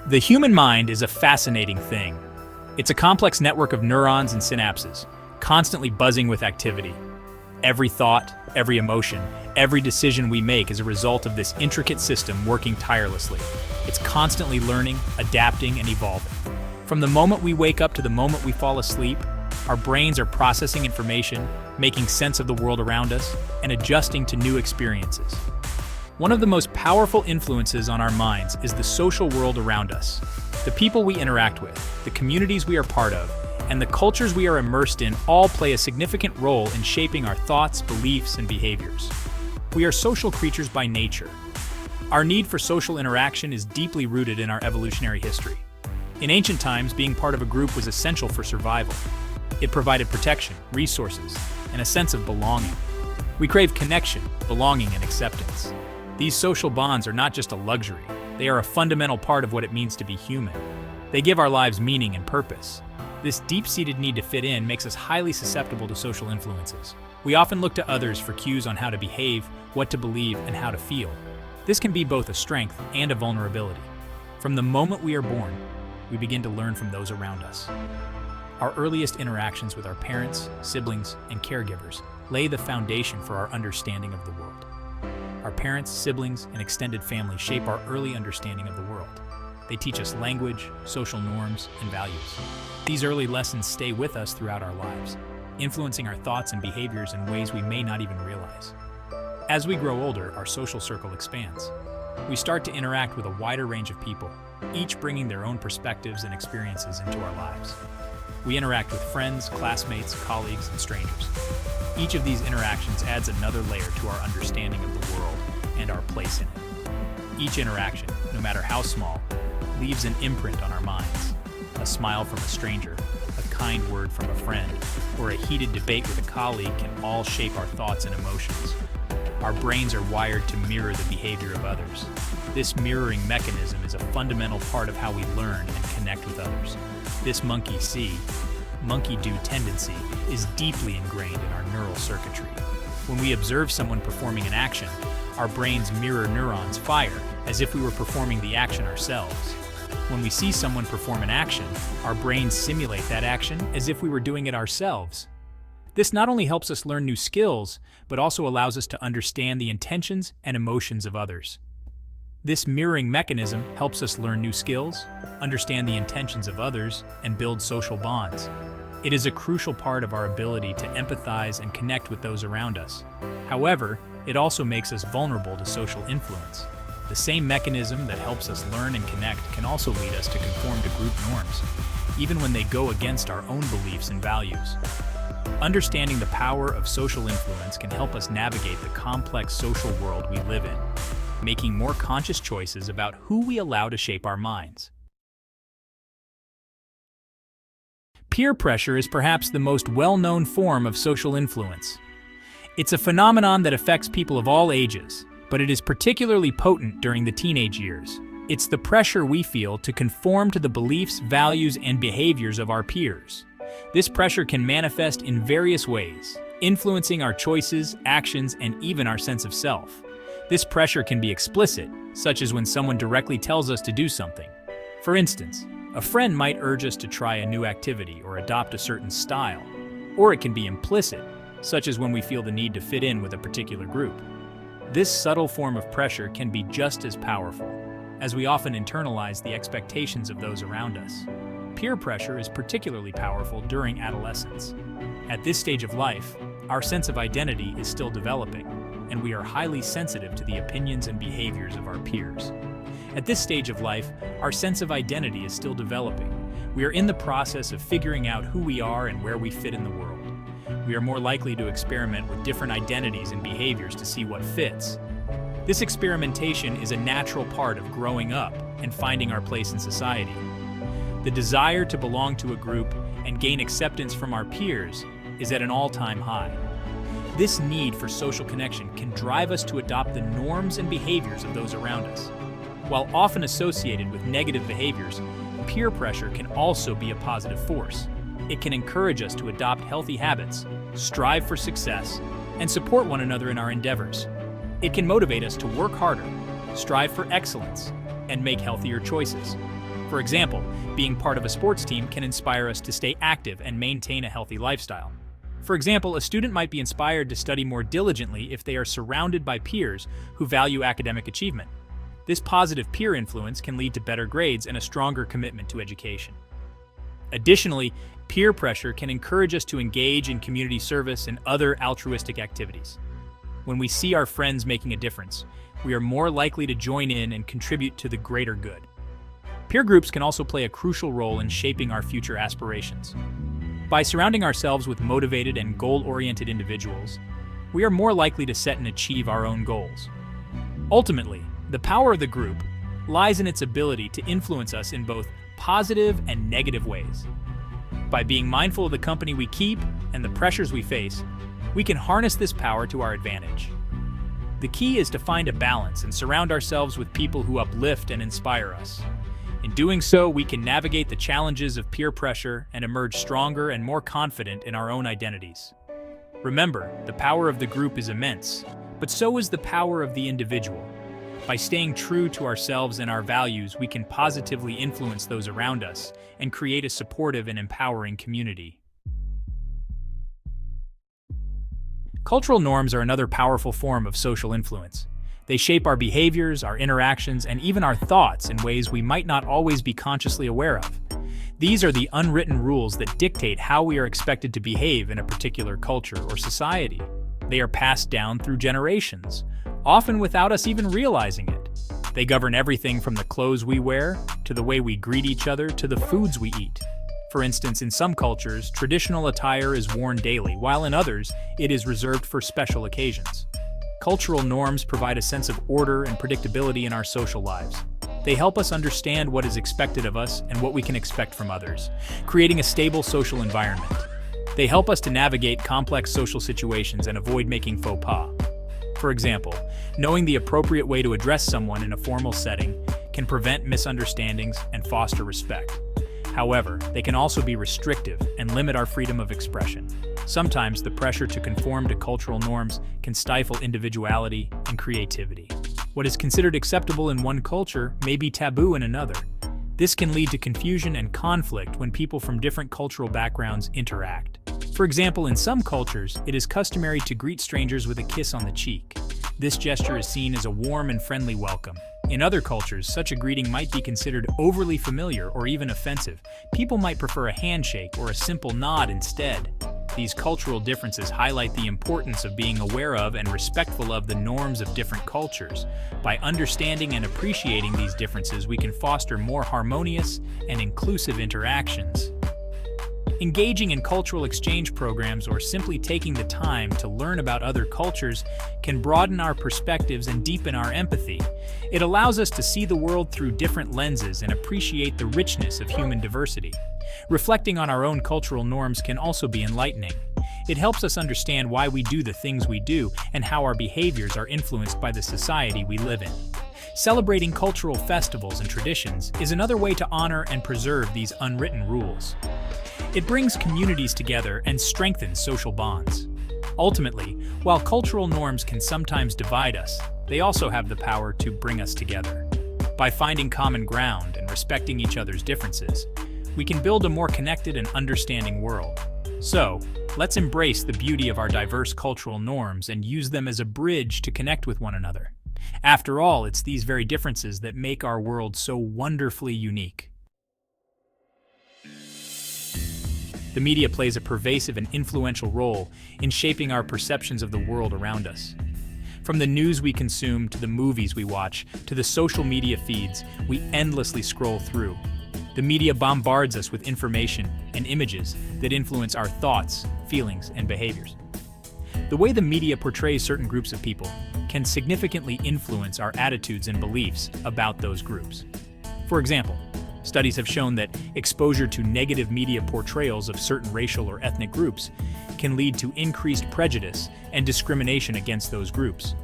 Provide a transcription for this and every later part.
The human mind is a fascinating thing. It's a complex network of neurons and synapses, constantly buzzing with activity. Every thought, every emotion, every decision we make is a result of this intricate system working tirelessly. It's constantly learning, adapting, and evolving. From the moment we wake up to the moment we fall asleep, our brains are processing information, making sense of the world around us, and adjusting to new experiences. One of the most powerful influences on our minds is the social world around us. The people we interact with, the communities we are part of, and the cultures we are immersed in all play a significant role in shaping our thoughts, beliefs, and behaviors. We are social creatures by nature. Our need for social interaction is deeply rooted in our evolutionary history. In ancient times, being part of a group was essential for survival. It provided protection, resources, and a sense of belonging. We crave connection, belonging, and acceptance. These social bonds are not just a luxury, they are a fundamental part of what it means to be human. They give our lives meaning and purpose. This deep-seated need to fit in makes us highly susceptible to social influences. We often look to others for cues on how to behave, what to believe, and how to feel. This can be both a strength and a vulnerability. From the moment we are born, we begin to learn from those around us. Our earliest interactions with our parents, siblings, and caregivers lay the foundation for our understanding of the world. Our parents, siblings, and extended family shape our early understanding of the world. They teach us language, social norms, and values. These early lessons stay with us throughout our lives, influencing our thoughts and behaviors in ways we may not even realize. As we grow older, our social circle expands. We start to interact with a wider range of people, each bringing their own perspectives and experiences into our lives. We interact with friends, classmates, colleagues, and strangers. Each of these interactions adds another layer to our understanding of the world and our place in it. Each interaction, no matter how small, leaves an imprint on our minds. A smile from a stranger, a kind word from a friend, or a heated debate with a colleague can all shape our thoughts and emotions. Our brains are wired to mirror the behavior of others. This mirroring mechanism is a fundamental part of how we learn and connect with others. This monkey see, monkey do tendency is deeply ingrained in our neural circuitry. When we observe someone performing an action, our brains mirror neurons fire as if we were performing the action ourselves. When we see someone perform an action, our brains simulate that action as if we were doing it ourselves. This not only helps us learn new skills, but also allows us to understand the intentions and emotions of others. This mirroring mechanism helps us learn new skills, understand the intentions of others, and build social bonds. It is a crucial part of our ability to empathize and connect with those around us. However, it also makes us vulnerable to social influence. The same mechanism that helps us learn and connect can also lead us to conform to group norms, even when they go against our own beliefs and values. Understanding the power of social influence can help us navigate the complex social world we live in, making more conscious choices about who we allow to shape our minds. Peer pressure is perhaps the most well-known form of social influence. It's a phenomenon that affects people of all ages, but it is particularly potent during the teenage years. It's the pressure we feel to conform to the beliefs, values, and behaviors of our peers. This pressure can manifest in various ways, influencing our choices, actions, and even our sense of self. This pressure can be explicit, such as when someone directly tells us to do something. For instance, a friend might urge us to try a new activity or adopt a certain style. Or it can be implicit, such as when we feel the need to fit in with a particular group. This subtle form of pressure can be just as powerful, as we often internalize the expectations of those around us. Peer pressure is particularly powerful during adolescence. At this stage of life, our sense of identity is still developing, and we are highly sensitive to the opinions and behaviors of our peers. At this stage of life, our sense of identity is still developing. We are in the process of figuring out who we are and where we fit in the world. We are more likely to experiment with different identities and behaviors to see what fits. This experimentation is a natural part of growing up and finding our place in society. The desire to belong to a group and gain acceptance from our peers is at an all-time high. This need for social connection can drive us to adopt the norms and behaviors of those around us. While often associated with negative behaviors, peer pressure can also be a positive force. It can encourage us to adopt healthy habits, strive for success, and support one another in our endeavors. It can motivate us to work harder, strive for excellence, and make healthier choices. For example, being part of a sports team can inspire us to stay active and maintain a healthy lifestyle. For example, a student might be inspired to study more diligently if they are surrounded by peers who value academic achievement. This positive peer influence can lead to better grades and a stronger commitment to education. Additionally, peer pressure can encourage us to engage in community service and other altruistic activities. When we see our friends making a difference, we are more likely to join in and contribute to the greater good. Peer groups can also play a crucial role in shaping our future aspirations. By surrounding ourselves with motivated and goal-oriented individuals, we are more likely to set and achieve our own goals. Ultimately, the power of the group lies in its ability to influence us in both positive and negative ways. By being mindful of the company we keep and the pressures we face, we can harness this power to our advantage. The key is to find a balance and surround ourselves with people who uplift and inspire us. In doing so, we can navigate the challenges of peer pressure and emerge stronger and more confident in our own identities. Remember, the power of the group is immense, but so is the power of the individual. By staying true to ourselves and our values, we can positively influence those around us and create a supportive and empowering community. Cultural norms are another powerful form of social influence. They shape our behaviors, our interactions, and even our thoughts in ways we might not always be consciously aware of. These are the unwritten rules that dictate how we are expected to behave in a particular culture or society. They are passed down through generations, often without us even realizing it. They govern everything from the clothes we wear, to the way we greet each other, to the foods we eat. For instance, in some cultures, traditional attire is worn daily, while in others, it is reserved for special occasions. Cultural norms provide a sense of order and predictability in our social lives. They help us understand what is expected of us and what we can expect from others, creating a stable social environment. They help us to navigate complex social situations and avoid making faux pas. For example, knowing the appropriate way to address someone in a formal setting can prevent misunderstandings and foster respect. However, they can also be restrictive and limit our freedom of expression. Sometimes the pressure to conform to cultural norms can stifle individuality and creativity. What is considered acceptable in one culture may be taboo in another. This can lead to confusion and conflict when people from different cultural backgrounds interact. For example, in some cultures, it is customary to greet strangers with a kiss on the cheek. This gesture is seen as a warm and friendly welcome. In other cultures, such a greeting might be considered overly familiar or even offensive. People might prefer a handshake or a simple nod instead. These cultural differences highlight the importance of being aware of and respectful of the norms of different cultures. By understanding and appreciating these differences, we can foster more harmonious and inclusive interactions. Engaging in cultural exchange programs or simply taking the time to learn about other cultures can broaden our perspectives and deepen our empathy. It allows us to see the world through different lenses and appreciate the richness of human diversity. Reflecting on our own cultural norms can also be enlightening. It helps us understand why we do the things we do and how our behaviors are influenced by the society we live in. Celebrating cultural festivals and traditions is another way to honor and preserve these unwritten rules. It brings communities together and strengthens social bonds. Ultimately, while cultural norms can sometimes divide us, they also have the power to bring us together. By finding common ground and respecting each other's differences, we can build a more connected and understanding world. So, let's embrace the beauty of our diverse cultural norms and use them as a bridge to connect with one another. After all, it's these very differences that make our world so wonderfully unique. The media plays a pervasive and influential role in shaping our perceptions of the world around us. From the news we consume, to the movies we watch, to the social media feeds we endlessly scroll through, the media bombards us with information and images that influence our thoughts, feelings, and behaviors. The way the media portrays certain groups of people can significantly influence our attitudes and beliefs about those groups. For example, studies have shown that exposure to negative media portrayals of certain racial or ethnic groups can lead to increased prejudice and discrimination against those groups.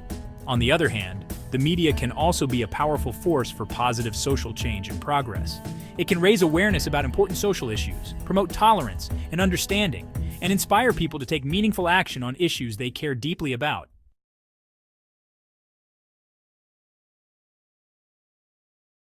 On the other hand, the media can also be a powerful force for positive social change and progress. It can raise awareness about important social issues, promote tolerance and understanding, and inspire people to take meaningful action on issues they care deeply about.